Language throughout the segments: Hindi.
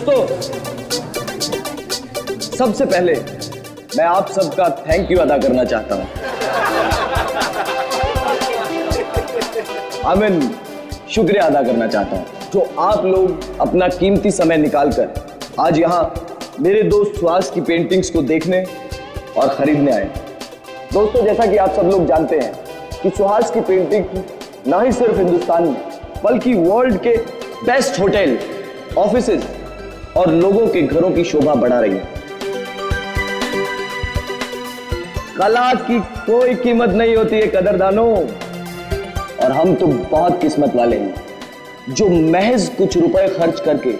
दोस्तों, सबसे पहले मैं आप सबका थैंक यू अदा करना चाहता हूं। शुक्रिया अदा करना चाहता हूं जो आप लोग अपना कीमती समय निकालकर आज यहां मेरे दोस्त सुहास की पेंटिंग्स को देखने और खरीदने आए। दोस्तों, जैसा कि आप सब लोग जानते हैं कि सुहास की पेंटिंग ना ही सिर्फ हिंदुस्तान में बल्कि वर्ल्ड के बेस्ट होटल, ऑफिसेज और लोगों के घरों की शोभा बढ़ा रही है। कला की कोई कीमत नहीं होती है कदरदानों, और हम तो बहुत किस्मत वाले हैं जो महज कुछ रुपए खर्च करके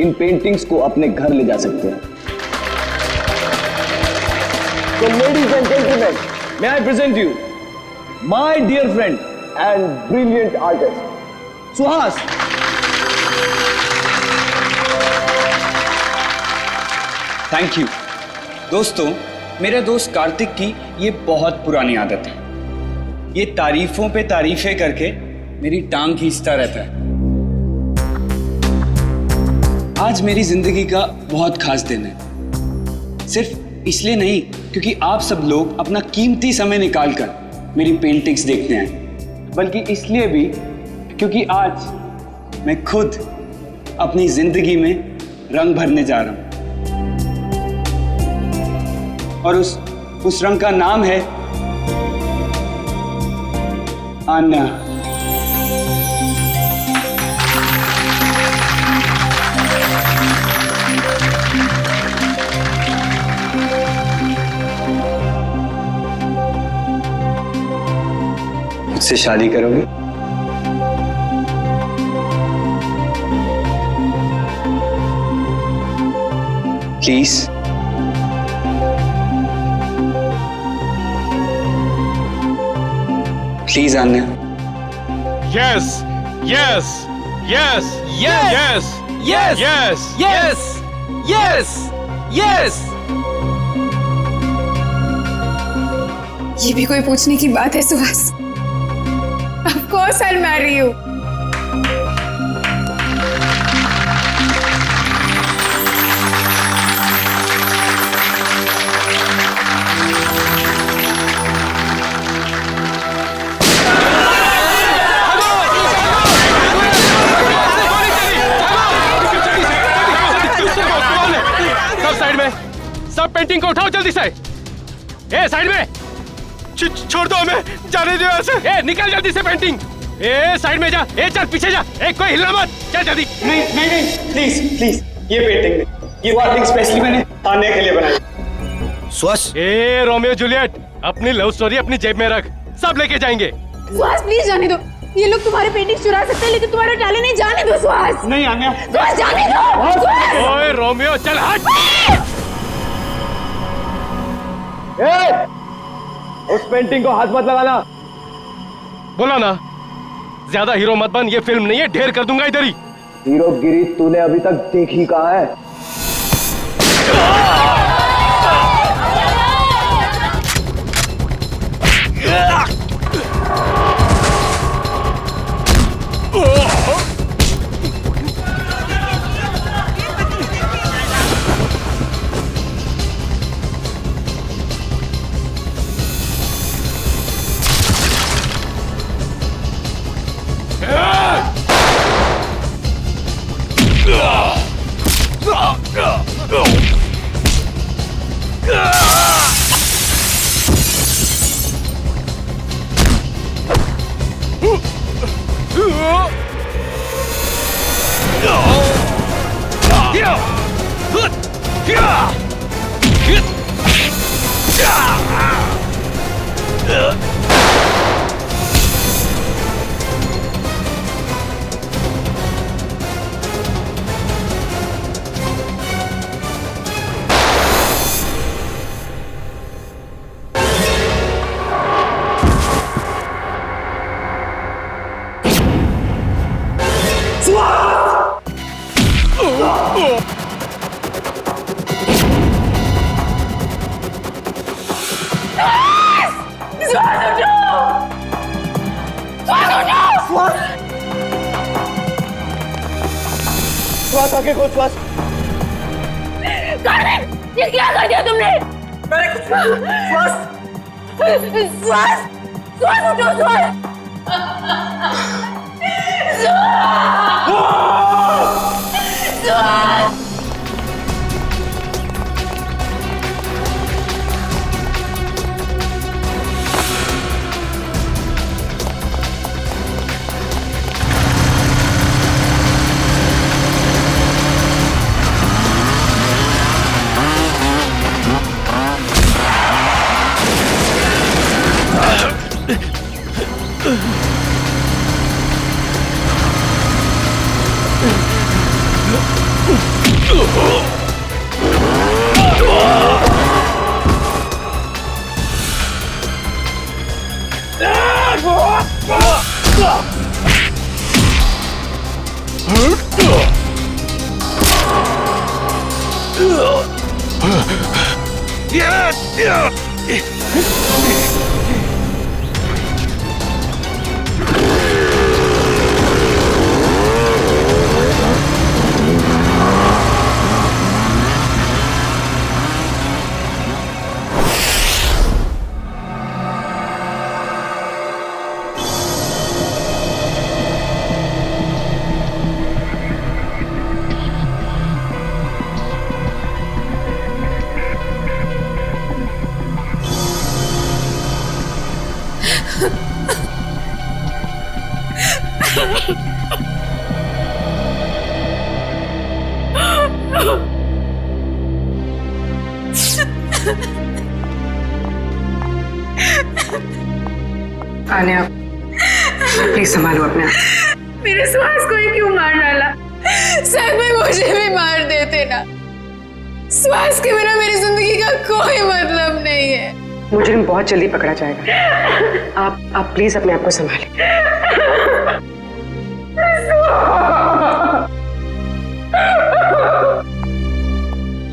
इन पेंटिंग्स को अपने घर ले जा सकते हैं। So ladies and gentlemen, may I present you my dear friend and brilliant artist, Suhas. Thank you. दोस्तों, मेरे दोस्त कार्तिक की ये बहुत पुरानी आदत है। ये तारीफों पे तारीफें करके मेरी टांग खींचता रहता है। आज मेरी जिंदगी का बहुत खास दिन है, सिर्फ इसलिए नहीं क्योंकि आप सब लोग अपना कीमती समय निकालकर मेरी पेंटिंग्स देखने आए, बल्कि इसलिए भी क्योंकि आज मैं खुद अपनी जिंदगी में रंग भरने जा रहा हूं, और उस रंग का नाम है आन्या। मुझसे शादी करोगे? Please. Please Anya. Yes, yes, yes, yes, yes, yes, yes, yes, yes, yes. ये भी कोई पूछने की बात है Suhas? Of course I'll marry you. सब पेंटिंग को उठाओ जल्दी से। ए साइड में, छोड़ दो हमें, जाने दो यहाँ से। ए निकल जल्दी से पेंटिंग। ए साइड में जा, ए चल पीछे जा, ए कोई हिलना मत, चल जल्दी। नहीं नहीं नहीं, प्लीज प्लीज, ये पेंटिंग नहीं, ये पेंटिंग स्पेशली मैंने आन्या के लिए बनाई। सुहास। ए रोमियो जूलियट, अपनी लव स्टोरी अपनी जेब में रख, सब लेके जाएंगे। सुहास प्लीज जाने दो, ये लोग तुम्हारे पेंटिंग चुरा सकते हैं लेकिन तुम्हारा टैलेंट नहीं। जाने दो सुहास। नहीं आन्या, सुहास जाने दो। सुहास। ओए रोमियो चल हट। उस पेंटिंग को हाथ मत लगाना। बोला ना, ज्यादा हीरो मत बन, ये फिल्म नहीं है, ढेर कर दूंगा इधर ही। हीरोगिरी तूने अभी तक देखी कहाँ है? आंखें खोल श्वास। ये क्या कर दिया तुमने? मैंने कुछ श्वास। श्वास श्वास उठो श्वास श्वास। आन्या, प्लीज संभालो अपने आप। मेरे श्वास को ही क्यों मार डाला? सच में मुझे भी मार देते ना। श्वास के बिना मेरी जिंदगी का कोई मतलब नहीं है। मुजरिम बहुत जल्दी पकड़ा जाएगा। आप प्लीज अपने आप को संभालें।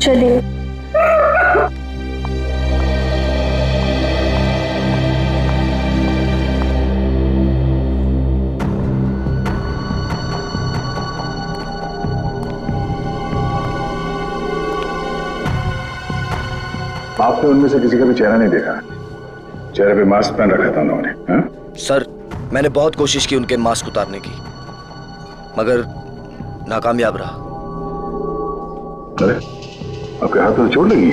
चलिए। आपने उनमें से किसी का भी चेहरा नहीं देखा? चेहरे पे मास्क पहन रखा था उन्होंने। सर, मैंने बहुत कोशिश की उनके मास्क उतारने की, मगर नाकामयाब रहा। अरे, आपके हाथ में चोट लगी?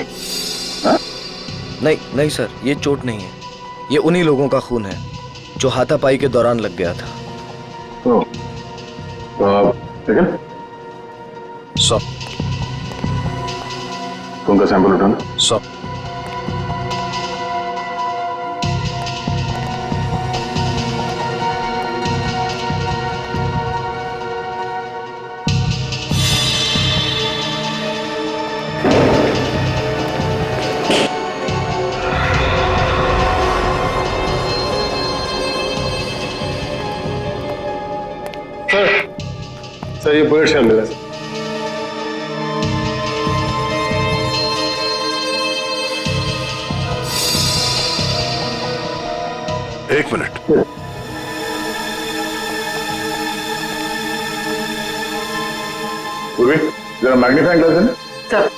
नहीं नहीं सर, ये चोट नहीं है। ये उन्हीं लोगों का खून है जो हाथापाई के दौरान लग गया था। तो आप देखिए, सब खून का सैंपल उठाना। सब सर ये बुलेट शामिल है। एक मिनट। पूर्वी, जरा मैग्नीफाइंग ग्लास है ना? सर,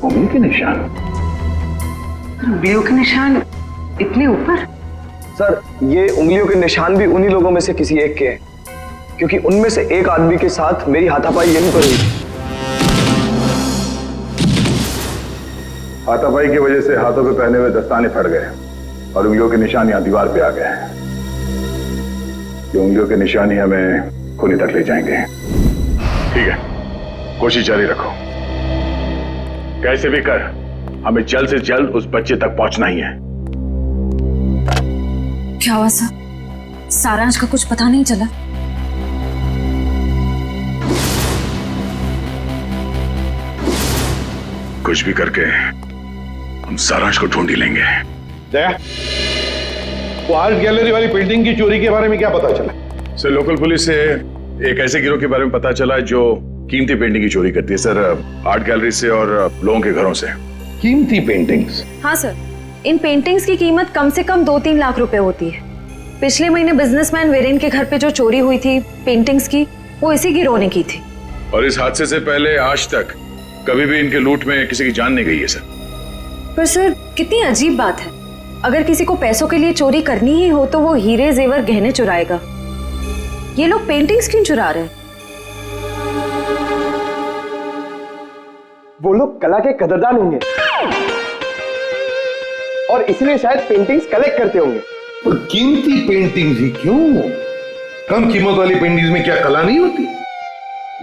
उंगली के निशान। उंगलियों के निशान इतने ऊपर? सर, ये उंगलियों के निशान भी उन्हीं लोगों में से किसी एक के हैं, क्योंकि उनमें से एक आदमी के साथ मेरी हाथापाई यहीं पर हुई। हाथापाई की वजह से हाथों पे पहने हुए दस्ताने फट गए और उंगलियों के निशान यहाँ दीवार पे आ गए। ये उंगलियों के निशान ही हमें खूनी तक ले जाएंगे। ठीक है, कोशिश जारी रखो। कैसे भी कर हमें जल्द से जल्द उस बच्चे तक पहुंचना ही है। क्या हुआ सर? सारांश का कुछ पता नहीं चला? कुछ भी करके हम सारांश को ढूंढ ही लेंगे। जया, वो आर्ट गैलरी वाली पेंटिंग की चोरी के बारे में क्या पता चला? सर, लोकल पुलिस से एक ऐसे गिरोह के बारे में पता चला जो कीमती पेंटिंग की चोरी करती है सर, आर्ट गैलरी से और लोगों के घरों से। कीमती पेंटिंग्स? हाँ सर, इन पेंटिंग्स की कीमत कम से कम 2-3 लाख रुपए होती है। पिछले महीने बिजनेसमैन वीरेन के घर पे जो चोरी हुई थी पेंटिंग्स की, वो इसी गिरोह ने की थी। और इस हादसे से पहले आज तक कभी भी इनके लूट में किसी की जान नहीं गई है सर। पर सर कितनी अजीब बात है, अगर किसी को पैसों के लिए चोरी करनी ही हो तो वो हीरे जेवर गहने चुराएगा। ये लोग पेंटिंग्स क्यों चुरा रहे हैं? वो लोग कला के कदरदान होंगे और इसलिए शायद पेंटिंग्स कलेक्ट करते होंगे। पर कीमती पेंटिंग्स ही क्यों? कम कीमत वाली पेंटिंग्स में क्या कला नहीं होती?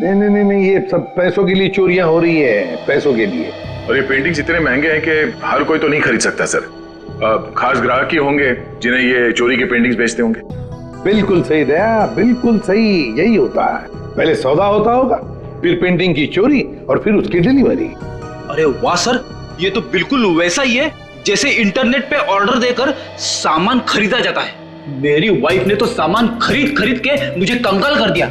नहीं नहीं नहीं नहीं, ये सब पैसों के लिए चोरियां हो रही है, पैसों के लिए। और ये पेंटिंग्स इतने महंगे हैं कि हर कोई तो नहीं खरीद सकता सर। खास ग्राहक ही होंगे जिन्हें ये चोरी के पेंटिंग्स बेचते होंगे। बिल्कुल सही दया, बिल्कुल सही, यही होता है। पहले सौदा होता होगा, फिर पेंटिंग की चोरी और फिर उसकी डिलीवरी। अरे वाह सर, ये तो बिल्कुल वैसा ही है जैसे इंटरनेट पे ऑर्डर देकर सामान खरीदा जाता है। मेरी वाइफ ने तो सामान खरीद खरीद के मुझे कंगाल कर दिया।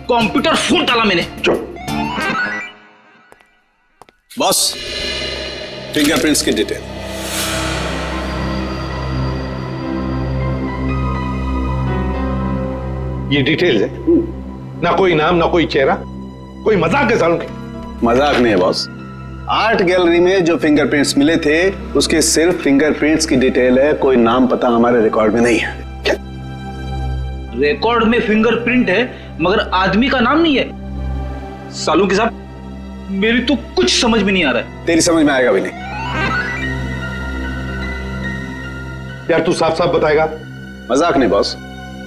कंप्यूटर फूट डाला मैंने। बॉस, फिंगरप्रिंट्स की डिटेल। ये डिटेल है, ना कोई नाम ना कोई चेहरा, कोई मजाक है सालों की? मजाक नहीं है बॉस, आर्ट गैलरी में जो फिंगरप्रिंट्स मिले थे उसके सिर्फ फिंगरप्रिंट्स की डिटेल है, कोई नाम पता हमारे रिकॉर्ड में नहीं है। क्या? रिकॉर्ड में फिंगरप्रिंट है मगर आदमी का नाम नहीं है? सालों के साहब, मेरी तो कुछ समझ में नहीं आ रहा है। तेरी समझ में आएगा भी नहीं। यार तू साफ साफ बताएगा? मजाक नहीं बॉस,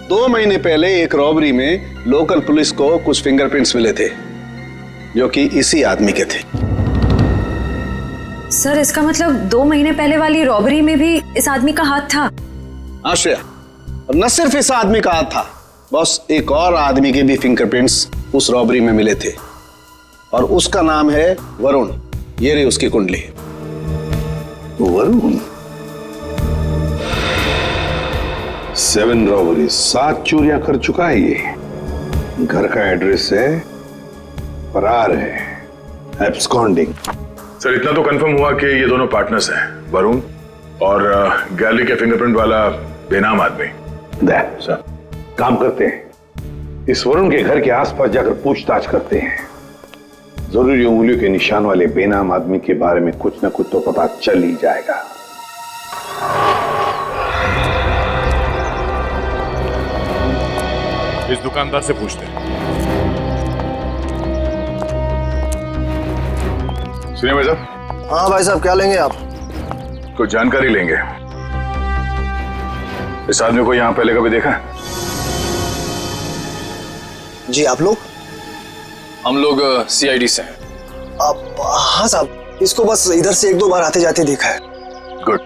2 महीने पहले एक रॉबरी में लोकल पुलिस को कुछ फिंगरप्रिंट्स मिले थे जो कि इसी आदमी के थे। सर इसका मतलब 2 महीने पहले वाली रॉबरी में भी इस आदमी का हाथ था? आश्रया, और न सिर्फ इस आदमी का हाथ था बॉस, एक और आदमी के भी फिंगरप्रिंट्स उस रॉबरी में मिले थे और उसका नाम है वरुण। ये रही उसकी कुंडली। वरुण? 7 रॉबरी, 7 चोरियां कर चुका है ये। घर का एड्रेस है, फरार है, एब्सकॉन्डिंग। सर इतना तो कंफर्म हुआ कि ये दोनों पार्टनर्स हैं, वरुण और गैलरी के फिंगरप्रिंट वाला बेनाम आदमी। सर काम करते हैं, इस वरुण के घर के आसपास जाकर पूछताछ करते हैं। जरूरी उंगलियों के निशान वाले बेनाम आदमी के बारे में कुछ न कुछ तो पता चल ही जाएगा। इस दुकानदार से पूछते हैं। सुनिए भाई साहब। हाँ भाई साहब, क्या लेंगे आप? कुछ जानकारी लेंगे। इस आदमी को यहाँ पहले कभी देखा है? जी, आप लोग? हम लोग CID से हैं। आप? हाँ साहब, इसको बस इधर से 1-2 बार आते जाते देखा है। गुड।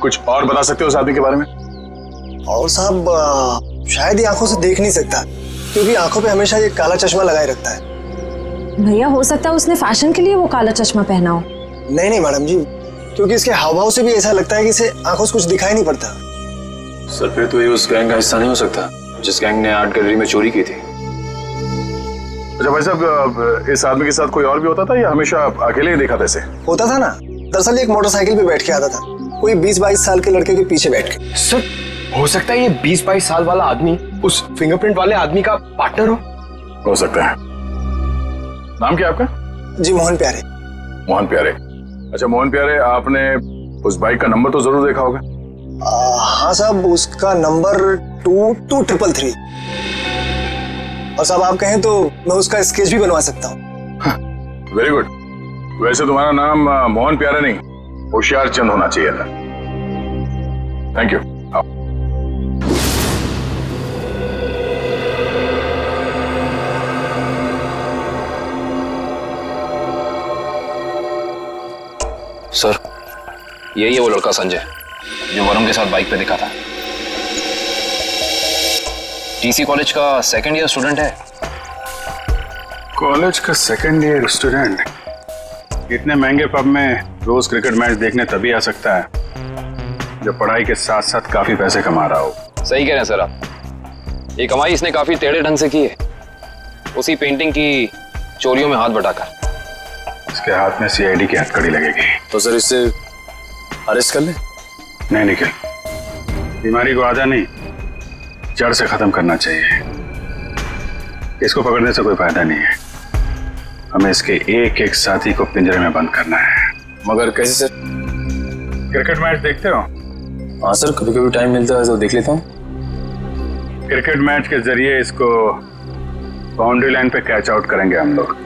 कुछ और बता सकते हो उस आदमी के बारे में? और साहब शायद ये आंखों से देख नहीं सकता क्योंकि आंखों पे हमेशा ये काला चश्मा लगाए रखता है। भैया हो सकता है उसने फैशन के लिए वो काला चश्मा पहना हो। नहीं नहीं मैडम जी, क्योंकि इसके हाव भाव से भी ऐसा लगता है कि इसे आंखों से कुछ दिखाई नहीं पड़ता। सर फिर तो ये उस गैंग का हिस्सा नहीं हो सकता जिस गैंग ने आर्ट गैलरी में चोरी की थी। अच्छा भाई साहब, इस आदमी के साथ कोई और भी होता था या हमेशा अकेले ही देखा था इसे? होता था ना, दरअसल एक मोटरसाइकिल पे बैठ के आता था, कोई 20-22 साल के लड़के के पीछे बैठ के। सर हो सकता है ये 20-22 साल वाला आदमी उस फिंगरप्रिंट वाले आदमी का पार्टनर हो सकता है। नाम क्या आपका? जी मोहन प्यारे। मोहन प्यारे। अच्छा मोहन प्यारे, आपने उस बाइक का नंबर तो जरूर देखा होगा? हाँ साहब, उसका नंबर 22333। और साहब आप कहें तो मैं उसका स्केच भी बनवा सकता हूँ। Very good. वैसे तुम्हारा नाम मोहन प्यारे नहीं, होशियार चंद होना चाहिए था। Thank you. सर यही है वो लड़का संजय जो वरुण के साथ बाइक पे दिखा था। TC कॉलेज का 2nd ईयर स्टूडेंट है। कॉलेज का 2nd ईयर स्टूडेंट इतने महंगे पब में रोज क्रिकेट मैच देखने तभी आ सकता है जब पढ़ाई के साथ साथ काफी पैसे कमा रहा हो। सही कह रहे हैं सर आप, ये कमाई इसने काफी टेढ़े ढंग से की है। उसी पेंटिंग की चोरियों में हाथ बटाकर। इसके हाथ में सीआईडी की हथकड़ी लगेगी। तो सर इससे अरेस्ट कर लें? नहीं निखिल, बीमारी को आधा नहीं जड़ से खत्म करना चाहिए। इसको पकड़ने से कोई फायदा नहीं है, हमें इसके एक एक साथी को पिंजरे में बंद करना है। मगर कैसे सर? क्रिकेट मैच देखते हो? हाँ सर, कभी कभी टाइम मिलता है तो देख लेता हूँ। क्रिकेट मैच के जरिए इसको बाउंड्री लाइन पे कैच आउट करेंगे हम लोग।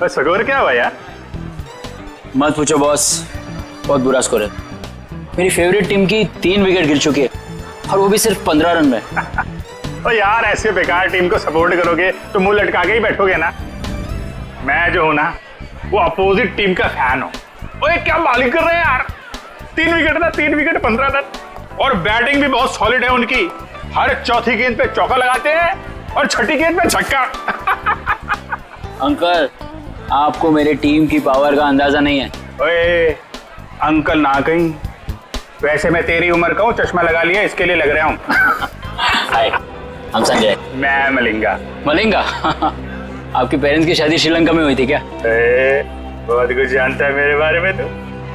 बस स्कोर क्या हुआ यार? मत पूछो बॉस, बहुत बुरा स्कोर है। मेरी फेवरेट टीम की 3 विकेट गिर चुकी है और वो भी सिर्फ 15 रन में। तो यार ऐसे बेकार टीम को सपोर्ट करोगे तो मुंह लटका के ही बैठोगे ना। मैं जो हूं ना वो अपोजिट टीम का फैन हूं। ओए क्या बॉलिंग कर रहे हैं यार, 3 विकेट ना, 3 विकेट 15 रन। और बैटिंग भी बहुत सॉलिड है उनकी। हर चौथी गेंद पे चौका लगाते हैं और छठी गेंद पे छक्का। अंकल, आपको मेरी टीम की पावर का अंदाजा नहीं है। ओए अंकल ना कहीं, वैसे मैं तेरी उम्र का हूँ, चश्मा लगा लिया इसके लिए लग रहा हूँ। हाय, हम संजय। मैं मलिंगा। मलिंगा? आपके पेरेंट्स की शादी श्रीलंका में हुई थी क्या? बहुत कुछ जानता है मेरे बारे में तो।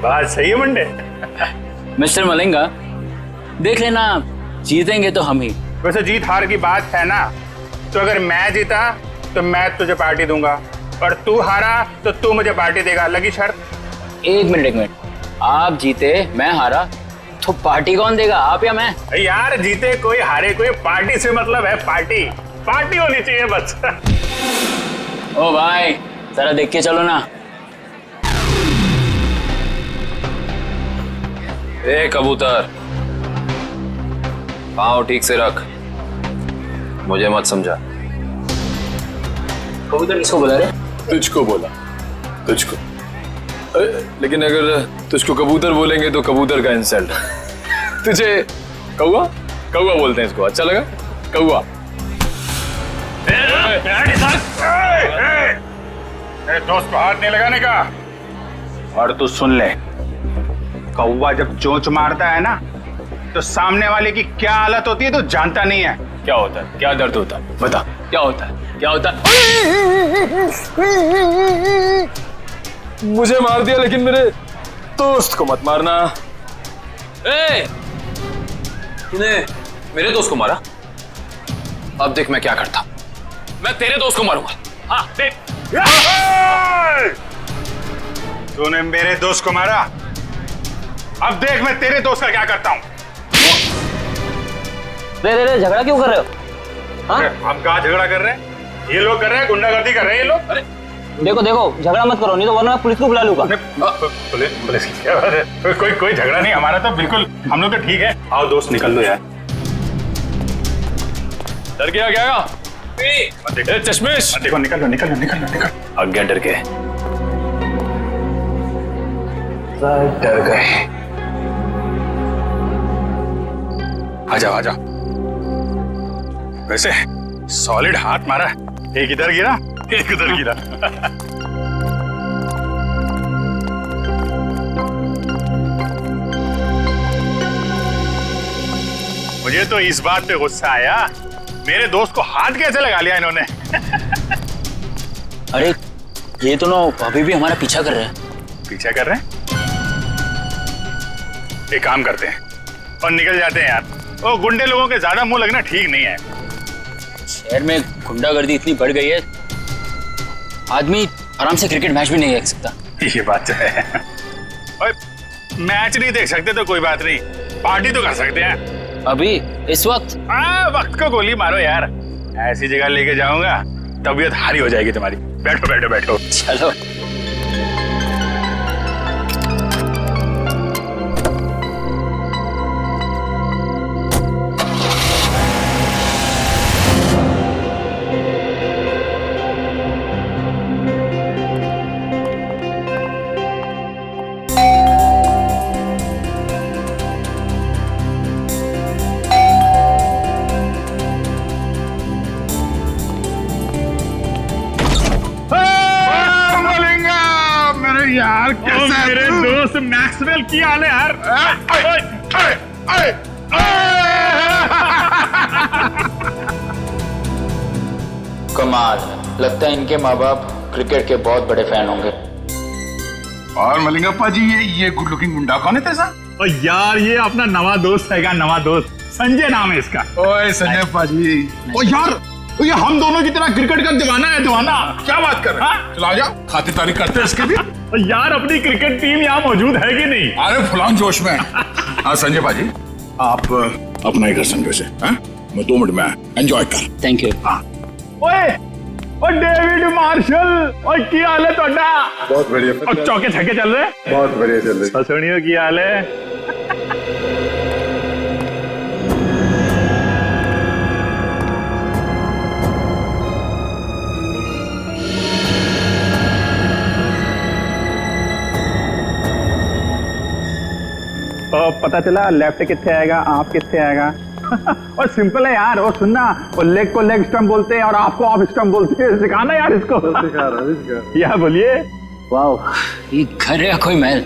बात सही है मुंडे। मिस्टर मलिंगा, देख लेना, जीतेंगे तो हम ही। वैसे जीत हार की बात है ना, तो अगर मैं जीता तो मैं तुझे पार्टी दूंगा और तू हारा तो तू मुझे पार्टी देगा। लगी शर्त? एक मिनट, आप जीते मैं हारा तो पार्टी कौन देगा, आप या मैं? यार जीते कोई हारे कोई, पार्टी से मतलब है पार्टी। पार्टी होनी चाहिए बस। ओ भाई, जरा देख के चलो ना। ए कबूतर, पाँव ठीक से रख, मुझे मत समझा। कबूतर किसको बुला रहे? तुझको बोला, तुझको। लेकिन अगर तुझको कबूतर बोलेंगे तो कबूतर का इंसल्ट। तुझे कौवा कौवा बोलते हैं, इसको अच्छा लगा? कौवा। दोस्त को हाथ नहीं लगाने का। और तू सुन ले, कौवा जब चोंच मारता है ना तो सामने वाले की क्या हालत होती है तो जानता नहीं है। क्या होता है? क्या दर्द होता है? बता, क्या होता है? क्या होता है? मुझे मार दिया, लेकिन मेरे दोस्त को मत मारना। ए, तूने मेरे दोस्त को मारा? अब देख मैं क्या करता। मैं तेरे दोस्त को मारूंगा। हाँ देख। तूने मेरे दोस्त को मारा, अब देख मैं तेरे दोस्त का क्या करता हूँ। रे झगड़ा क्यों कर रहे हो? हाँ? हम कहाँ झगड़ा कर रहे हैं? ये लोग कर रहे हैं, गुंडागर्दी कर रहे हैं ये लोग। अरे देखो झगड़ा मत करो, नहीं तो वरना मैं पुलिस को बुला लूंगा। पुलिस की क्या बात है? कोई झगड़ा नहीं, हमारा तो बिल्कुल, हम लोग तो ठीक है। आओ दोस्त निकल दो यार। डर गया क्या? चश्मेश देखो, निकल। आज्ञा डर के डर गए। आजा। वैसे सॉलिड हाथ मारा, एक इधर गिरा एक उधर गिरा। मुझे तो इस बात पे गुस्सा आया, मेरे दोस्त को हाथ कैसे लगा लिया इन्होंने। अरे ये तो ना अभी भी हमारा पीछा कर रहे हैं। पीछा कर रहे हैं? एक काम करते हैं और निकल जाते हैं यार। वो गुंडे लोगों के ज्यादा मुंह लगना ठीक नहीं है। शहर में गुंडागर्दी इतनी बढ़ गई है, आदमी आराम से क्रिकेट मैच भी नहीं देख सकता। ये बात तो है। और मैच नहीं देख सकते तो कोई बात नहीं, पार्टी तो कर सकते हैं। अभी इस वक्त? वक्त को गोली मारो यार। ऐसी जगह लेके जाऊंगा तबीयत हारी हो जाएगी तुम्हारी। बैठो। चलो। दोस्त मैक्सवेल की हाल है यार। कमाल, लगता है इनके माँ बाप क्रिकेट के बहुत बड़े फैन होंगे। और मलिंगप्पा जी, ये गुड लुकिंग गुंडा कौन है तेजा? और यार ये अपना नवा दोस्त है, नवा दोस्त संजय नाम है इसका। ओए संजय पाजी, ओ यार ये हम दोनों की तरह क्रिकेट का दीवाना है, दीवाना। क्या बात कर रहे हैं? चलो आ जाओ, खातिरदारी करते हैं इसके भी। और यार अपनी क्रिकेट टीम यहाँ मौजूद है कि नहीं? अरे फुलान जोश में। हाँ संजय पाजी, आप अपना ही घर समझो से, मैं 2 मिनट में एंजॉय कर। Thank you. हाँ ओए ओ डेविड मार्शल, और क्या हाल है ਤੁਹਾਡਾ? बहुत बढ़िया। और चौके छक्के चल रहे? बहुत बढ़िया चल रहे। सुनियो की हाल है? पता चला लेफ्ट कितने आएगा, आप कितने आएगा। और सिंपल है यार, और सुनना, वो लेग को लेग स्टंप बोलते हैं और आपको ऑफ स्टंप बोलते हैं। सिखाना यार इसको। या बोलिए। वाह, ये घर है या कोई महल?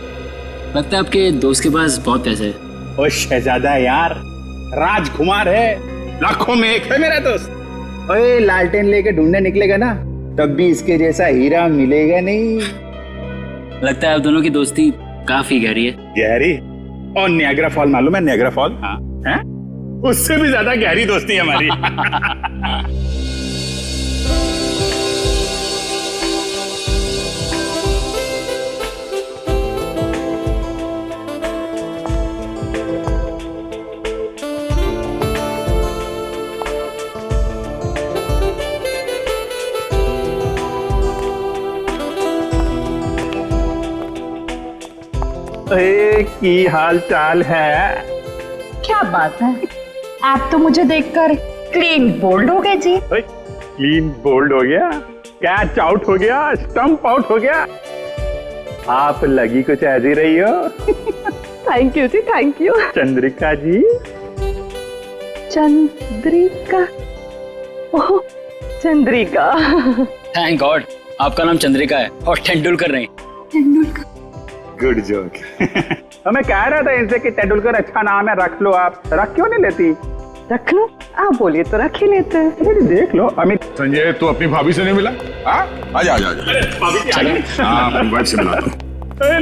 लगता है आपके दोस्त के पास बहुत पैसे है। ओ शहजादा यार, राजकुमार है, लाखों में एक है मेरा दोस्त। ओए लालटेन लेके ढूंढने निकलेगा ना, तब भी इसके जैसा हीरा मिलेगा नहीं। लगता है आप दोनों की दोस्ती काफी गहरी है। गहरी? और नियाग्रा फॉल मालूम है? नियाग्रा फॉल, हाँ है? उससे भी ज्यादा गहरी दोस्ती है हमारी। की हाल चाल है? क्या बात है, आप तो मुझे देखकर क्लीन बोल्ड हो गए जी। क्लीन बोल्ड हो गया? कैच आउट हो गया, स्टंप आउट हो गया। आप लगी कुछ ऐसी रही हो। थैंक यू जी, thank you. Chandrika ji. Chandrika? Oh Chandrika. Thank God, आपका नाम चंद्रिका है और तेंदुलकर नहीं। तेंदुलकर? Good joke. मैं कह रहा था इनसे कि तेंदुलकर अच्छा नाम है, रख लो आप। रख क्यों नहीं लेती? रख लो, आप बोलिए तो रख ही लेते हैं। देख लो अमित। संजय, तू अपनी भाभी से नहीं मिला? आजा आजा आजा। भाभी जी आ गई? हाँ, अपनी वाइफ से मिलाता हूँ।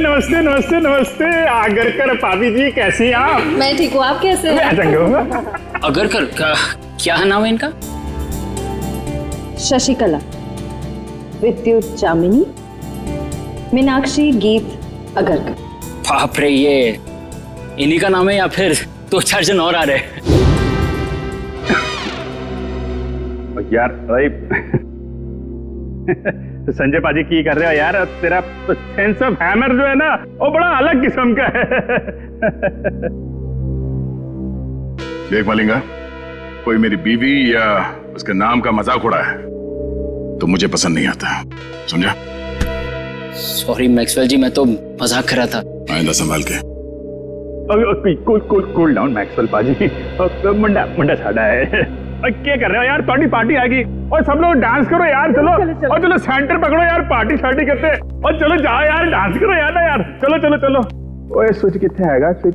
नमस्ते नमस्ते नमस्ते। आगरकर भाभी जी, कैसी हैं आप? मैं ठीक हूँ, आप कैसे हैं? आगरकर क्या नाम है इनका? शशिकला, विद्युत जामिनी, मीनाक्षी गीत अगरकर। बाप रे, ये इन्हीं का नाम है या फिर 2-4 जन और आ रहे हैं? यार संजय पाजी की कर रहे हो यार? तेरा सेंस ऑफ हैमर जो है ना, वो बड़ा अलग किस्म का है। देख मलिंगा, कोई मेरी बीवी या उसके नाम का मजाक उड़ा है तो मुझे पसंद नहीं आता, समझा? सॉरी मैक्सवेल जी, मैं तो मजाक कर रहा था। आइंदा संभाल के। कूल डाउन मैक्सवेल पाजी। मुंडा साड़ा है। क्या कर रहे हो यार? पार्टी आएगी और सब लोग डांस करो यार। चलो और चलो सेंटर पकड़ो यार, पार्टी करते हैं। और चलो जाओ यार, डांस करो यार ना यार। चलो चलो चलो। ओए स्विच कितने आएगा? स्विच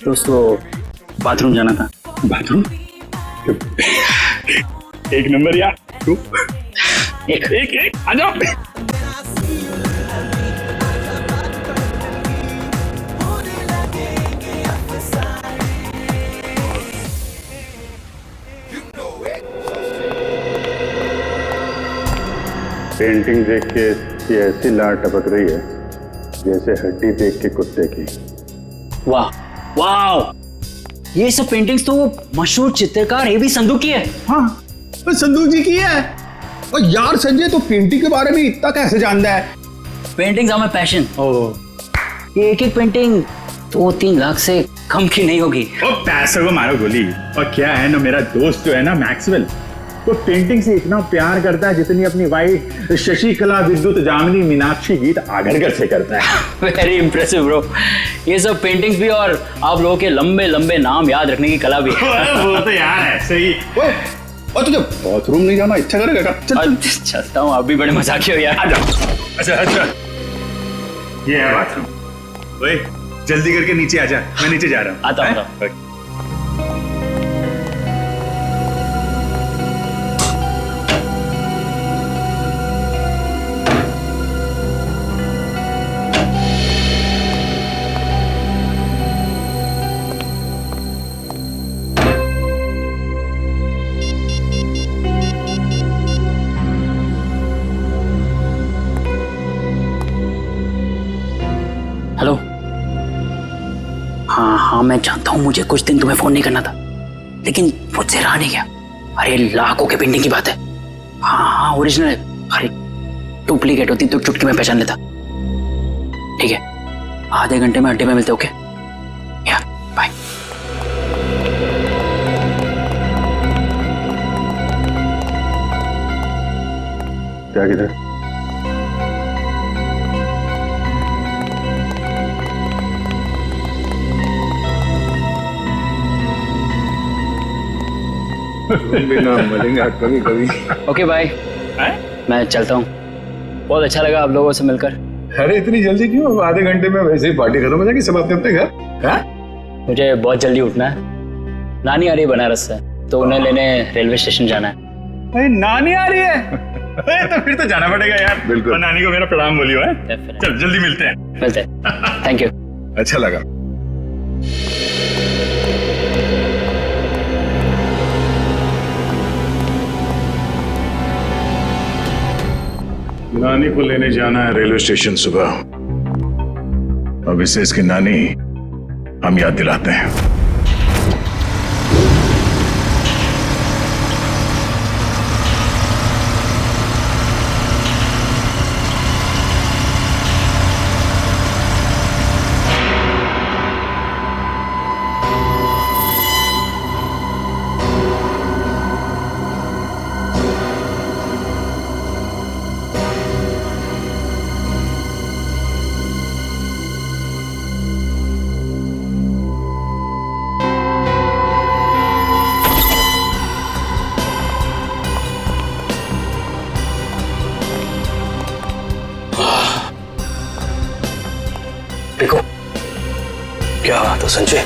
दोस्तों, बाथरूम जाना था। बाथरूम? एक नंबर यार। एक आ जाओ। पेंटिंग देख के इसकी ऐसी लार टपक रही है जैसे हड्डी देख के कुत्ते की। वाह वाह, ये सब पेंटिंग्स तो मशहूर चित्रकार एबी संधू की है। हाँ, तो संधू जी की है। और यार संजय तो पेंटिंग के बारे में इतना कैसे जानता है? Paintings are my passion. ये एक पेंटिंग 2-3 लाख से कम की नहीं होगी। और पैसों को मारो गोली। और क्या है ना, मेरा दोस्त जो है ना मैक्सवेल, वो पेंटिंग से इतना प्यार करता है जितनी अपनी वाइफ शशिकला विद्युत जामिनी मीनाक्षी गीत आगरकर से करता है। Very impressive bro. ये सब पेंटिंग्स भी और आप लोगों के लंबे लंबे नाम याद रखने की कला भी है। वो तो यार ऐसे ही। और तुझे बाथरूम नहीं जाना इच्छा करेगा? चल चलता हूँ, आप भी बड़े मजाकिया हो यार। अच्छा अच्छा, ये है बाथरूम। ओए जल्दी करके नीचे आ जा, मैं नीचे जा रहा हूँ। आता हूँ। हेलो। हाँ मैं जानता हूँ मुझे कुछ दिन तुम्हें फोन नहीं करना था, लेकिन मुझसे रहा नहीं गया। अरे लाखों के पेंटिंग की बात है। हाँ ओरिजिनल है। अरे डुप्लीकेट होती तो चुटकी में पहचान लेता। ठीक है, आधे घंटे में अड्डे में मिलते। ओके या बाय। क्या किधर? बिना मिलेंगे कभी कभी। Okay bye. मैं चलता हूँ। बहुत अच्छा लगा आप लोगों से मिलकर। अरे इतनी जल्दी क्यों? आधे घंटे में वैसे ही पार्टी खत्म हो जाएगी, सब अपने अपने घर। मुझे बहुत जल्दी उठना है। नानी आ रही है बनारस से, तो उन्हें लेने रेलवे स्टेशन जाना है। अरे नानी आ रही है? तो फिर तो जाना पड़ेगा यार। बिल्कुल। और नानी को मेरा प्रणाम बोलियो है। चल जल्दी मिलते हैं। मिलते हैं। Thank you. अच्छा लगा। नानी को लेने जाना है रेलवे स्टेशन सुबह। अब इसे इसकी नानी हम याद दिलाते हैं। देखो क्या बात है संजय।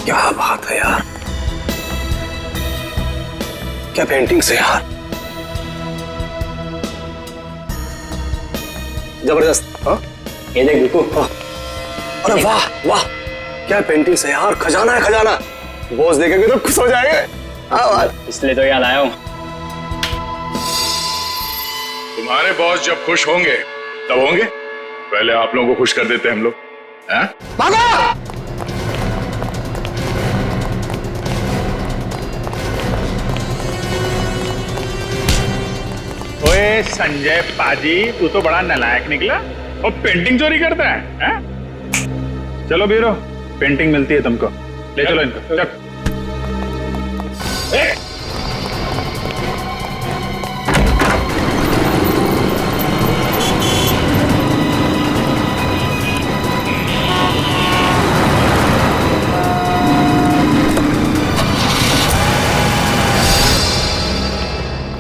क्या बात है यार, क्या पेंटिंग्स है यार, जबरदस्त। हाँ ये देख बिल्कुल। हाँ। अरे वाह वाह, क्या पेंटिंग्स है यार, खजाना है खजाना। बॉस देखेंगे तो खुश हो जाएंगे। हाँ इसलिए तो याद आया हूँ। तुम्हारे बॉस जब खुश होंगे तब होंगे, पहले आप लोगों को खुश कर देते हैं हम लोग। भागो! ओए संजय पाजी, तू तो बड़ा नालायक निकला और पेंटिंग चोरी करता है? चलो बीरो, पेंटिंग मिलती है तुमको, ले चलो इनको। चल।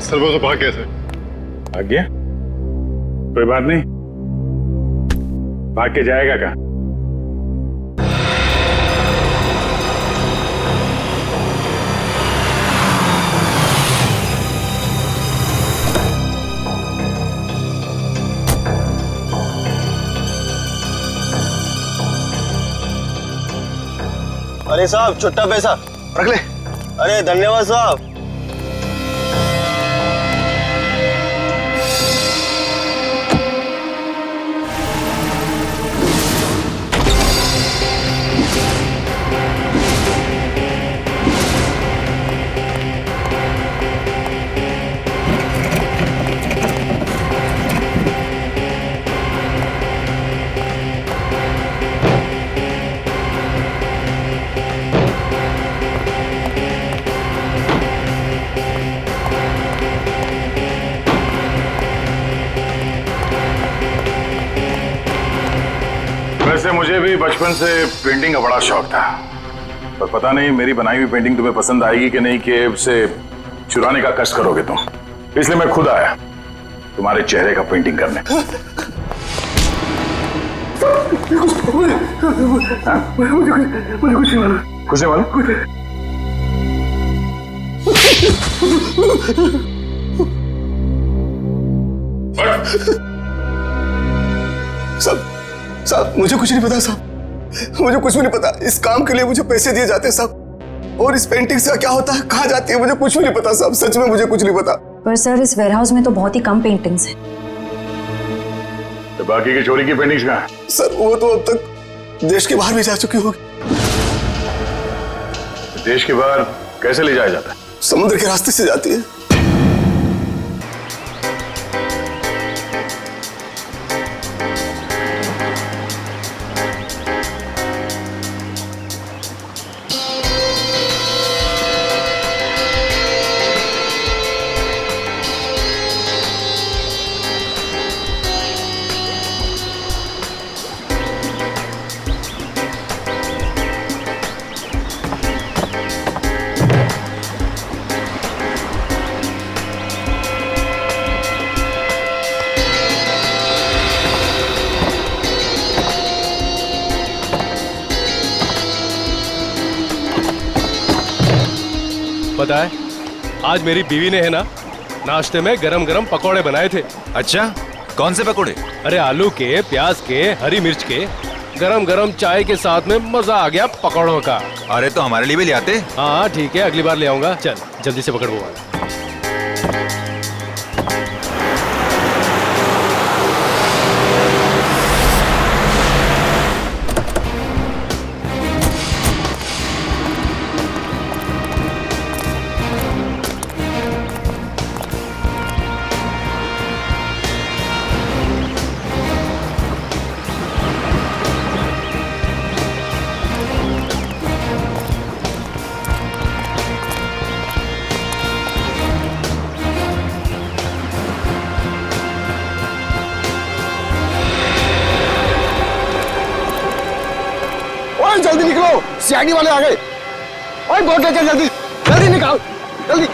सर वो तो भाग गया सर। भाग गया? कोई बात नहीं, भाग के जाएगा कहाँ? अरे साहब छुट्टा पैसा रख ले। अरे धन्यवाद साहब। वैसे मुझे भी बचपन से पेंटिंग का बड़ा शौक था, पर पता नहीं मेरी बनाई हुई पेंटिंग तुम्हें पसंद आएगी कि नहीं, कि उसे चुराने का कष्ट करोगे तुम। इसलिए मैं खुद आया तुम्हारे चेहरे का पेंटिंग करने। मुझे कुछ नहीं मालूम। कुछ नहीं मालूम? साहब मुझे कुछ नहीं पता साहब, मुझे कुछ भी नहीं पता। इस काम के लिए मुझे पैसे दिए जाते हैं साहब, और इस पेंटिंग से क्या होता है, कहाँ जाती है, मुझे कुछ भी नहीं पता साहब। सच में मुझे कुछ नहीं पता। पर सर इस वेयरहाउस में तो बहुत ही कम पेंटिंग्स हैं। तो बाकी की चोरी की पेंटिंग्स कहाँ हैं? सर वो तो अब तक देश के बाहर भी जा चुकी होगी। देश के बाहर कैसे ले जाया जाता है? समुद्र के रास्ते से जाती है। पता है आज मेरी बीवी ने है ना नाश्ते में गरम गरम पकौड़े बनाए थे। अच्छा, कौन से पकौड़े? अरे आलू के, प्याज के, हरी मिर्च के, गरम गरम चाय के साथ में मजा आ गया पकौड़ों का। अरे तो हमारे लिए भी ले आते। हाँ ठीक है, अगली बार ले आऊंगा। चल जल्दी से पकड़ वो वाला। जल्दी निकलो, सीआईडी वाले आ गए। ओए बोट ले चल, जल्दी जल्दी निकाल, जल्दी।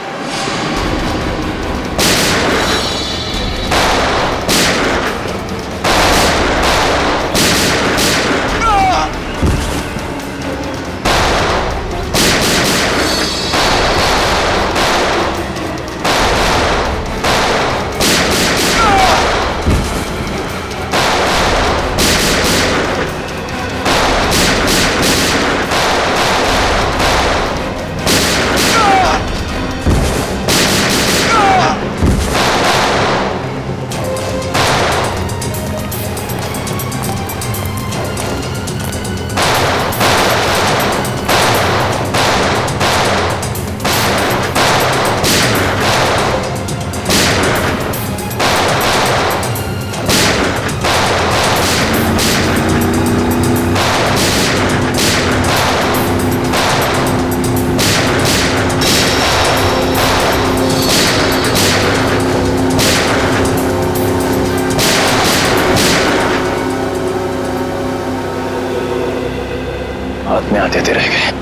हाथ में आते रह गए।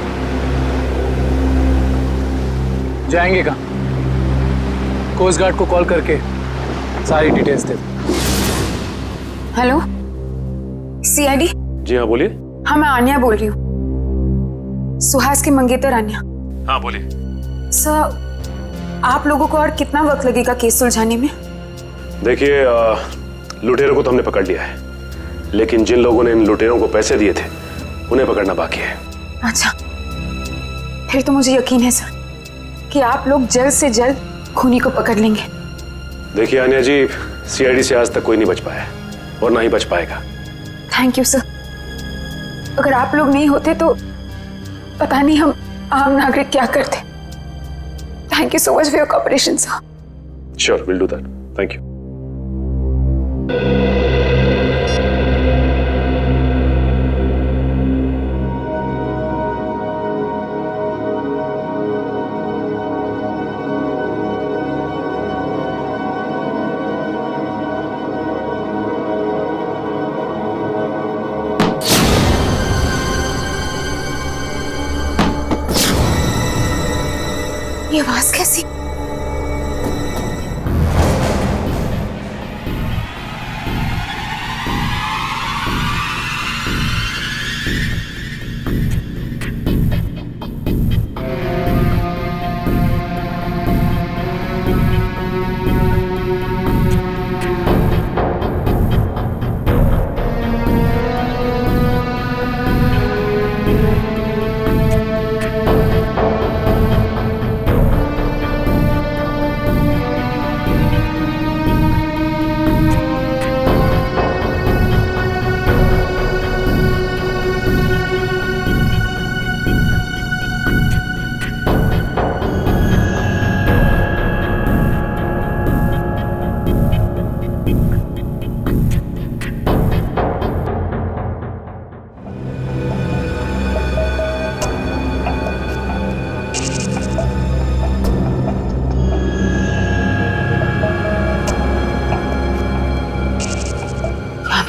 जाएंगे कहाँ? कोस्ट गार्ड को कॉल करके सारी डिटेल्स दे। Hello CID. जी हाँ बोलिए। हाँ मैं आन्या बोल रही हूँ, सुहास की मंगेतर आन्या। हाँ बोलिए। सर आप लोगों को और कितना वक्त लगेगा केस सुलझाने में? देखिए लुटेरों को तो हमने पकड़ लिया है, लेकिन जिन लोगों ने इन लुटेरों को पैसे दिए थे उन्हें पकड़ना बाकी है। अच्छा फिर तो मुझे यकीन है सर कि आप लोग जल्द से जल्द खूनी को पकड़ लेंगे। देखिए आन्या जी, सीआईडी से आज तक कोई नहीं बच पाया और ना ही बच पाएगा। Thank you sir. अगर आप लोग नहीं होते तो पता नहीं हम आम नागरिक क्या करते। Thank you so much for your cooperation sir. Sure, will do that. Thank you. आवाज कैसी?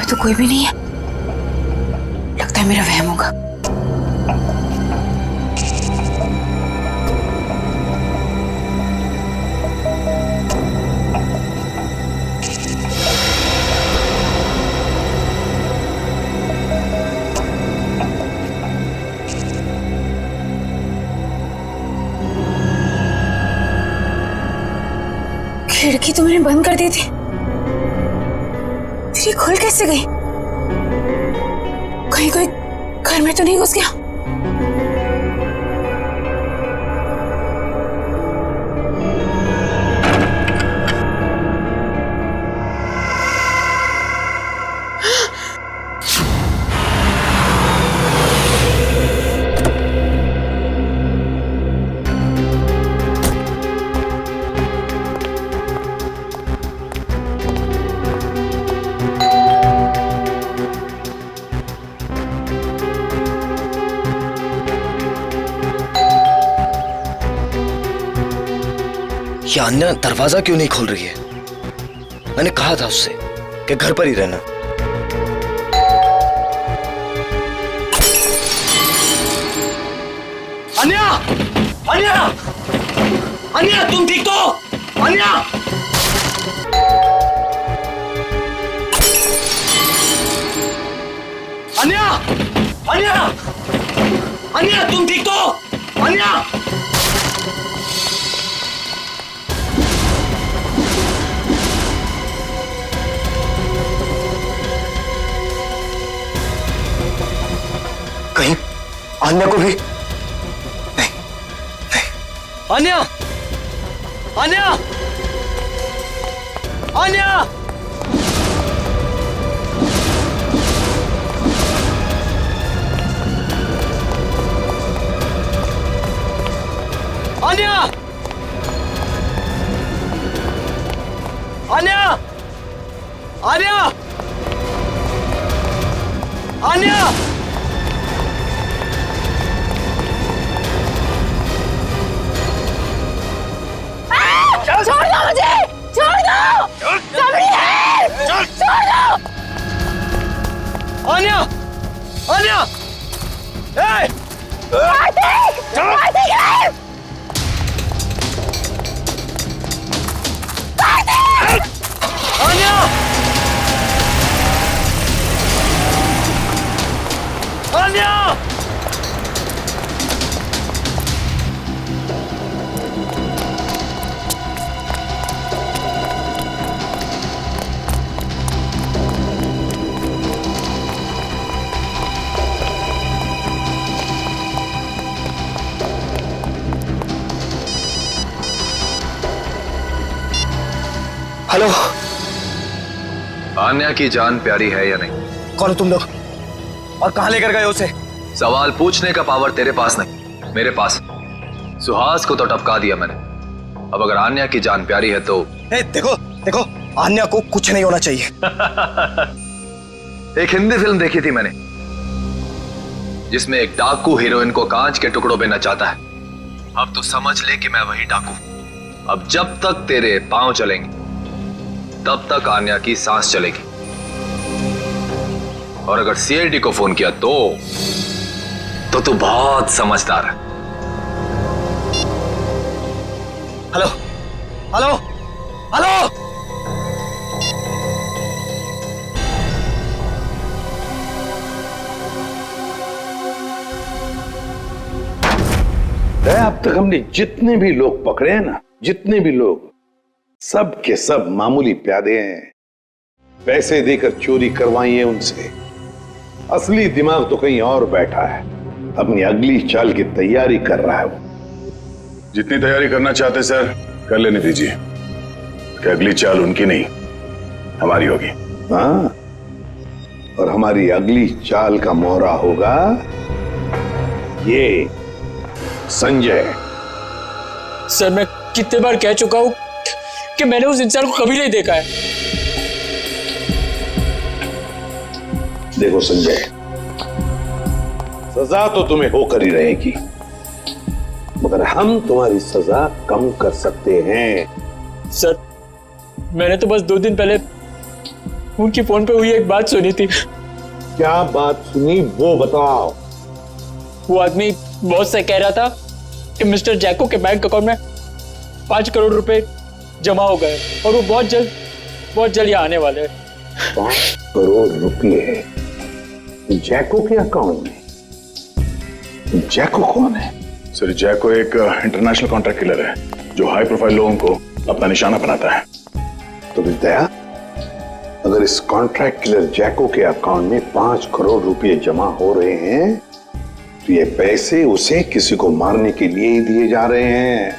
तो कोई भी नहीं है, लगता है मेरा वहम होगा। खिड़की तो मैंने बंद कर दी थी, फिर ये खुल कैसे गई? कहीं कोई घर में तो नहीं घुस गया? ये अन्या दरवाजा क्यों नहीं खोल रही है? मैंने कहा था उससे कि घर पर ही रहना। अन्या! अन्या! अन्या, तुम ठीक तो? अन्या! अन्या! अन्या! अन्या, तुम ठीक तो? अन्या! कहीं अन्या को भी नहीं, नहीं। अन्या! अन्या! अन्या! अन्या! अन्या! अन्या! अन्या! छोड़ दो मुझे! छोड़ दो! सबरी है! छोड़ दो! अन्या! अन्या! ए! कार्तिक! कार्तिक है! कार्तिक! अन्या! अन्या! हेलो, आन्या की जान प्यारी है या नहीं? कौन हो तुम लोग और कहां लेकर गए उसे? सवाल पूछने का पावर तेरे पास नहीं, मेरे पास। सुहास को तो टपका दिया मैंने। अब अगर आन्या की जान प्यारी है तो देखो देखो, आन्या को कुछ नहीं होना चाहिए। एक हिंदी फिल्म देखी थी मैंने जिसमें एक डाकू हीरोइन को कांच के टुकड़ों में नचाता है। अब तो समझ ले कि मैं वही डाकू। अब जब तक तेरे पांव चलेंगे तब तक आन्या की सांस चलेगी। और अगर सीआईडी को फोन किया तो तू बहुत समझदार है। Hello hello hello. अब तक हमने जितने भी लोग पकड़े हैं ना, जितने भी लोग, सब के सब मामूली प्यादे हैं। पैसे देकर चोरी करवाई है उनसे। असली दिमाग तो कहीं और बैठा है, अपनी अगली चाल की तैयारी कर रहा है वो। जितनी तैयारी करना चाहते सर कर लेने दीजिए, कि अगली चाल उनकी नहीं हमारी होगी। हाँ, और हमारी अगली चाल का मोहरा होगा ये संजय। सर मैं कितने बार कह चुका हूं कि मैंने उस इंसान को कभी नहीं देखा है। देखो संजय, सजा तो तुम्हें होकर ही रहेगी, मगर हम तुम्हारी सजा कम कर सकते हैं। सर मैंने तो बस 2 दिन पहले उनकी फोन पे हुई एक बात सुनी थी। क्या बात सुनी वो बताओ। वो आदमी बॉस से कह रहा था कि मिस्टर जैको के बैंक अकाउंट में 5 करोड़ रुपए जमा हो गए और वो बहुत जल्द यहाँ आने वाले हैं। 5 करोड़ रुपए जैको के अकाउंट में? जैको कौन है? सर जैको एक इंटरनेशनल कॉन्ट्रैक्ट किलर है जो हाई प्रोफाइल लोगों को अपना निशाना बनाता है। तो विद्या, अगर इस कॉन्ट्रैक्ट किलर जैको के अकाउंट में 5 करोड़ रुपए जमा हो रहे हैं तो ये पैसे उसे किसी को मारने के लिए ही दिए जा रहे हैं,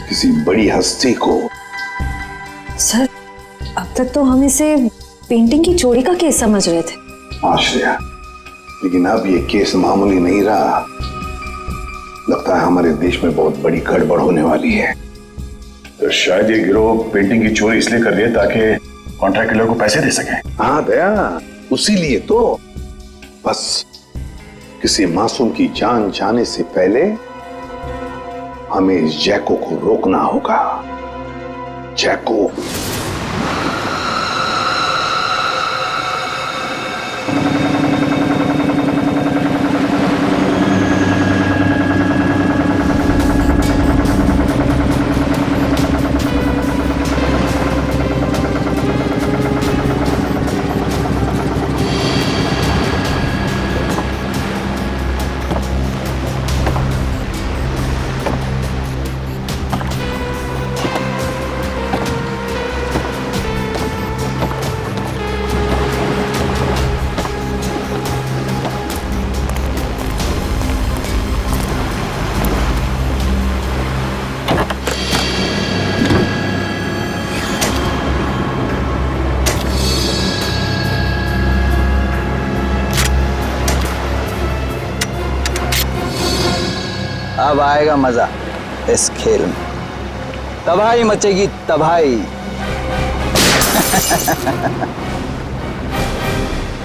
किसी बड़ी हस्ती को। सर अब तक तो हम इसे पेंटिंग की चोरी का केस समझ रहे थे। आश्रया, लेकिन अब ये केस मामूली नहीं रहा। लगता है हमारे देश में बहुत बड़ी गड़बड़ होने वाली है। तो शायद ये गिरोह पेंटिंग की चोरी इसलिए कर रही है ताकि कॉन्ट्रैक्ट किलर को पैसे दे सके। हाँ दया, उसी लिए तो। बस किसी मासूम की जान जाने से पहले हमें इस जैको को रोकना होगा। जैको अब आएगा मजा इस खेल में। तबाही मचेगी, तबाही।